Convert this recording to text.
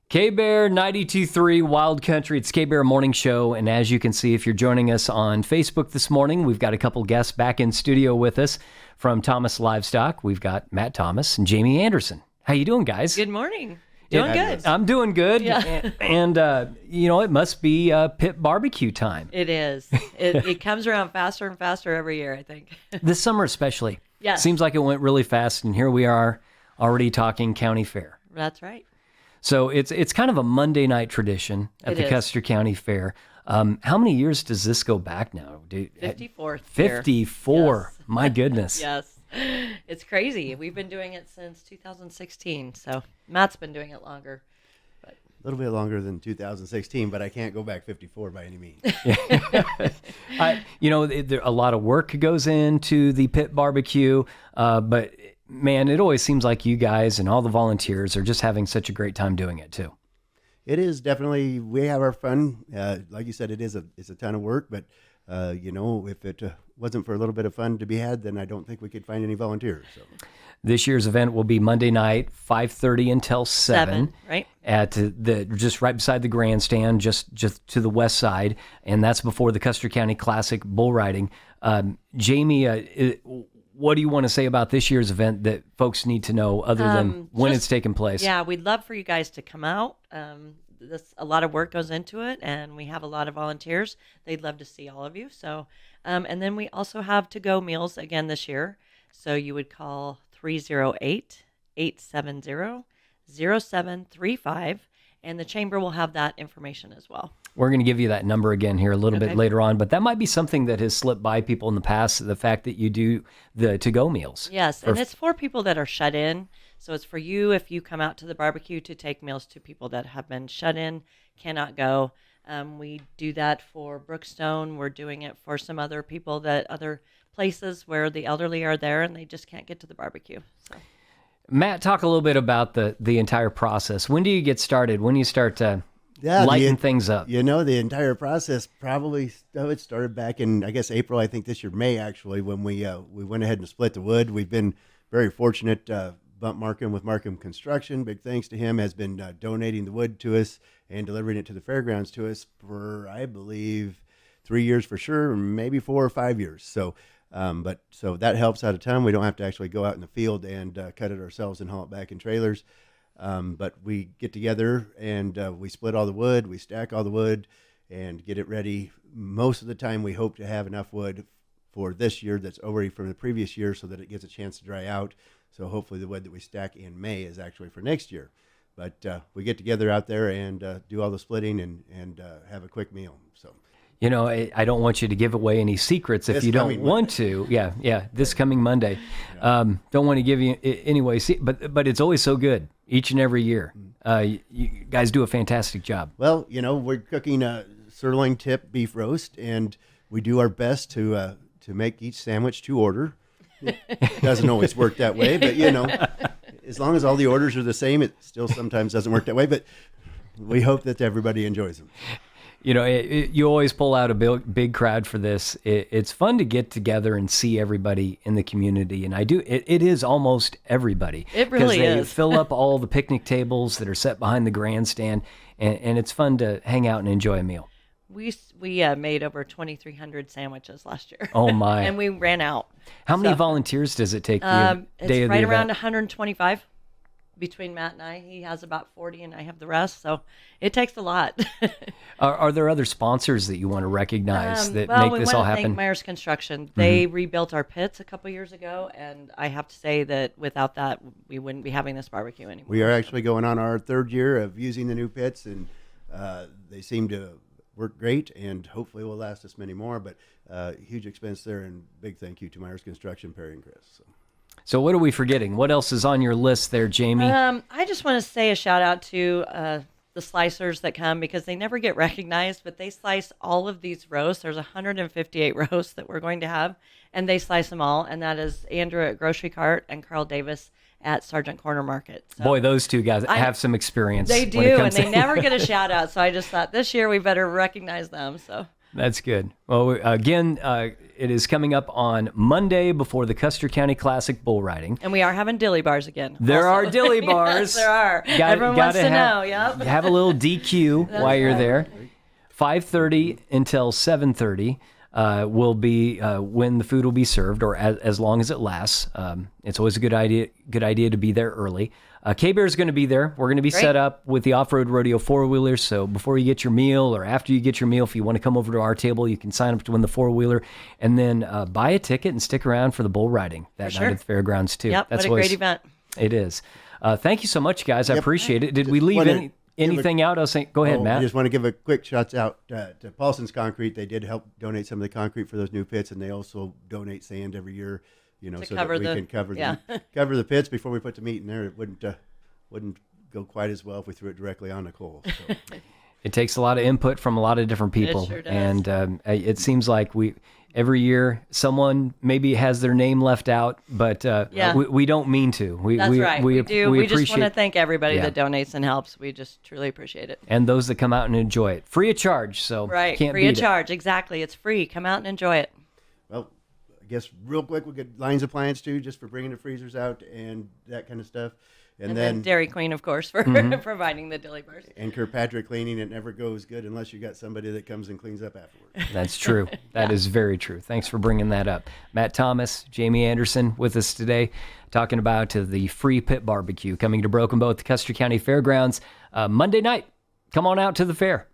KBEAR 92.3 Wild Country. It's KBEAR Morning Show. And as you can see, if you're joining us on Facebook this morning, we've got a couple guests back in studio with us from Thomas Livestock. We've got Matt Thomas and Jami Anderson. How you doing, guys? Good morning. Doing good. I'm doing good. Yeah. And it must be pit barbecue time. It is. It comes around faster and faster every year, I think. This summer especially. Yeah. Seems like it went really fast, and here we are already talking county fair. That's right. So it's kind of a Monday night tradition at the Custer County Fair. How many years does this go back now? 54th 54. Yes. My goodness. Yes. It's crazy. We've been doing it since 2016. So Matt's been doing it longer. A little bit longer than 2016, but I can't go back 54 by any means. A lot of work goes into the pit barbecue, but man, it always seems like you guys and all the volunteers are just having such a great time doing it too. It is definitely, we have our fun. Like you said, it's a ton of work, but if it wasn't for a little bit of fun to be had, then I don't think we could find any volunteers. So. This year's event will be Monday night, 5:30 until 7. Right. At just right beside the grandstand, just to the west side, and that's before the Custer County Classic bull riding. Jami, what do you want to say about this year's event that folks need to know other than when it's taking place? Yeah, we'd love for you guys to come out. A lot of work goes into it, and we have a lot of volunteers. They'd love to see all of you. So, and then we also have to-go meals again this year. So you would call 308-870-0735, and the chamber will have that information as well. We're going to give you that number again here a little bit later on, but that might be something that has slipped by people in the past, the fact that you do the to-go meals. Yes, and it's for people that are shut in. So it's for you if you come out to the barbecue to take meals to people that have been shut in, cannot go. We do that for Brookstone. We're doing it for some other people other places where the elderly are there and they just can't get to the barbecue. So. Matt, talk a little bit about the entire process. When do you get started? When do you start lighten things up? The entire process probably it started back in, I guess, April. I think this year, May, actually, when we went ahead and split the wood. We've been very fortunate. Bump Markham with Markham Construction, big thanks to him, has been donating the wood to us and delivering it to the fairgrounds to us for, I believe, 3 years for sure, maybe 4 or 5 years. So that helps out a ton. We don't have to actually go out in the field and cut it ourselves and haul it back in trailers. But we get together and we split all the wood, we stack all the wood and get it ready. Most of the time we hope to have enough wood for this year that's already from the previous year so that it gets a chance to dry out. So hopefully the wood that we stack in May is actually for next year. But we get together out there and do all the splitting and have a quick meal. So. I don't want you to give away any secrets if you don't want to. Yeah, this coming Monday. Yeah. Don't want to give you anyway, but it's always so good each and every year. You guys do a fantastic job. Well, we're cooking a sirloin tip beef roast, and we do our best to make each sandwich to order. It doesn't always work that way, but as long as all the orders are the same, it still sometimes doesn't work that way. But we hope that everybody enjoys them. You always pull out a big crowd for this. It's fun to get together and see everybody in the community, and it is almost everybody. It really is. Because they fill up all the picnic tables that are set behind the grandstand, and it's fun to hang out and enjoy a meal. We made over 2,300 sandwiches last year. Oh my! And we ran out. How many volunteers does it take? It's right around 125 between Matt and I. He has about 40, and I have the rest. So it takes a lot. Are there other sponsors that you want to recognize that make this all happen? We want to thank Myers Construction. They rebuilt our pits a couple years ago, and I have to say that without that, we wouldn't be having this barbecue anymore. We are actually going on our 3rd year of using the new pits, and they seem to work great, and hopefully will last us many more. But huge expense there, and big thank you to Myers Construction, Perry and Chris. So what are we forgetting? What else is on your list there, Jami? I just want to say a shout out to the slicers that come, because they never get recognized, but they slice all of these roasts. There's 158 roasts that we're going to have, and they slice them all. And that is Andrew at Grocery Cart and Carl Davis at Sargent Corner Market. So boy, those two guys have some experience. They do, and they never get a shout out. So I just thought this year we better recognize them. So That's good. Well, again, it is coming up on Monday before the Custer County Classic Bull Riding. And we are having dilly bars again. There also. are dilly bars. Yes, there are. Everyone wants to know. Yep. Have a little DQ while you're there. 5:30 until 7:30 will be when the food will be served, or as long as it lasts. It's always a good idea to be there early. KBEAR is going to be there. We're going to be set up with the Off Road Rodeo four-wheelers. So before you get your meal or after you get your meal, if you want to come over to our table, you can sign up to win the four-wheeler and then buy a ticket and stick around for the bull riding that night at the fairgrounds too. Yep, what a great event. It is. Thank you so much, guys. I appreciate it. Did we leave anything out? I was saying, go ahead, Matt. I just want to give a quick shout out to Paulson's Concrete. They did help donate some of the concrete for those new pits, and they also donate sand every year. So that we can cover the pits before we put the meat in there. It wouldn't go quite as well if we threw it directly on the coal. So. It takes a lot of input from a lot of different people, It sure does. and it seems like every year someone maybe has their name left out, but we don't mean to. That's right. We do. We just want to appreciate thank everybody that donates and helps. We just truly appreciate it. and those that come out and enjoy it free of charge. So Right. can't Free of beat it. charge. Exactly. It's free. Come out and enjoy it. Well, I guess real quick, we'll get Lions Appliance too, just for bringing the freezers out and that kind of stuff. And then Dairy Queen, of course, for providing the dilly bars. And Kirkpatrick cleaning, it never goes good unless you got somebody that comes and cleans up afterwards. That's true. That is very true. Thanks for bringing that up. Matt Thomas, Jami Anderson with us today, talking about the free pit barbecue coming to Broken Bow at the Custer County Fairgrounds Monday night. Come on out to the fair.